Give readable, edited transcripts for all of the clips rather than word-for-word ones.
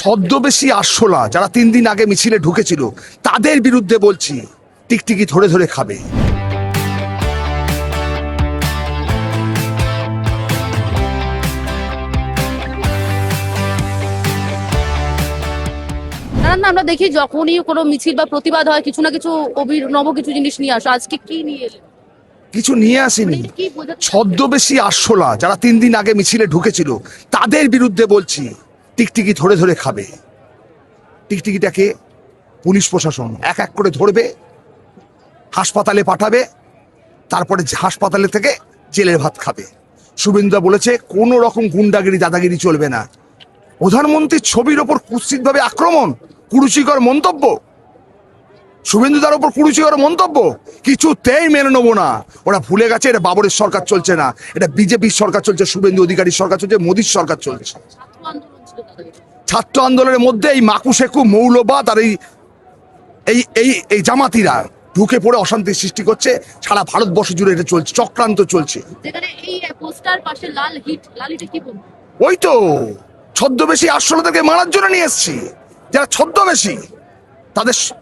ছদ্মবেশী আরশোলা যারা 3 দিন আগে মিছিলে ঢুকেছিল তাদের বিরুদ্ধে বলছি, টিকটিকি ধরে ধরে খাবে। না, আমরা দেখি যখনই কোনো মিছিল বা প্রতিবাদ হয় কিছু না কিছু অভিনব কিছু জিনিস নিয়ে আসো। আজকে কি নিয়ে এলে? কিছু নিয়ে আসেনি। মানে কি বোঝাতে? ছদ্মবেশী আরশোলা যারা 3 দিন আগে মিছিলে ঢুকেছিল তাদের বিরুদ্ধে বলছি, টিকটিকি ধরে ধরে খাবে। টিকটিকিটাকে পুলিশ প্রশাসন এক এক করে ধরবে, হাসপাতালে পাঠাবে, তারপরে হাসপাতালে থেকে জেলের ভাত খাবে। শুভেন্দুদা বলেছে কোনো রকম গুন্ডাগিরি দাদাগিরি চলবে না। প্রধানমন্ত্রীর ছবির ওপর কুৎসিতভাবে আক্রমণ, কুরুচিকর মন্তব্য, শুভেন্দুদার ওপর কুরুচিকর মন্তব্য কিছুতেই মেনে নেবো না। ওরা ভুলে গেছে এটা বাবরের সরকার চলছে না, এটা বিজেপির সরকার চলছে, শুভেন্দু অধিকারীর সরকার চলছে, মোদীর সরকার চলছে। ছাত্র আন্দোলনের মধ্যে এই মাকুশেকু মৌলবাদ আর এই জামাতিরা ঢুকে পড়ে অশান্তির সৃষ্টি করছে। সারা ভারতবর্ষ জুড়ে এটা চলছে, চক্রান্ত চলছে। যেখানে এই পোস্টার পাশে লাল হিটে কি বলবো? ওই তো ছদ্মবেশী আরশোলাদেরকে মারার জন্য নিয়ে এসছি। যারা ছদ্মবেশী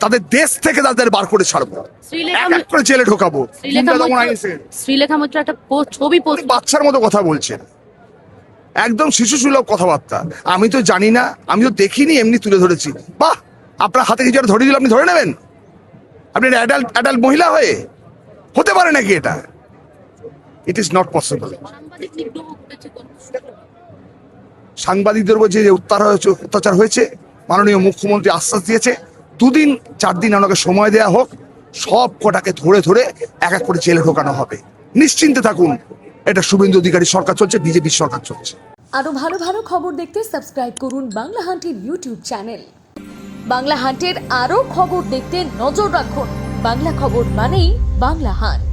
তাদের দেশ থেকে তাদের বার করে ছাড়বো, এক এক করে জেলে ঢোকাবো। শ্রীলেখা মৈত্র একটা ছবি পোস্ট, বাচ্চার মতো কথা বলছেন, একদম শিশু সুলভ কথাবার্তা। আমি তো জানি না, আমি তো দেখিনি, এমনি তুলে ধরেছি। বাহ, আপনার হাতে কিছু ধরে দিল, আপনি ধরে নেবেন? আপনি অ্যাডাল্ট মহিলা হয়ে হতে পারে নাকি এটা? It is not possible. সাংবাদিক নিগ্রহ ঘটেছে। সাংবাদিকদের উপর যে অত্যাচার হয়েছে, মাননীয় মুখ্যমন্ত্রী আশ্বাস দিয়েছে 2-4 দিন ওনাকে সময় দেওয়া হোক, সব কটাকে ধরে ধরে এক এক করে জেলে ঢোকানো হবে। নিশ্চিন্তে থাকুন, এটা শুভেন্দু অধিকারীর সরকার চলছে, বিজেপির সরকার চলছে। আরো ভালো ভালো খবর দেখতে সাবস্ক্রাইব করুন বাংলা হান্টের ইউটিউব চ্যানেল। বাংলা হান্টের আরো খবর দেখতে নজর রাখুন। বাংলা খবর মানেই বাংলা হান্ট।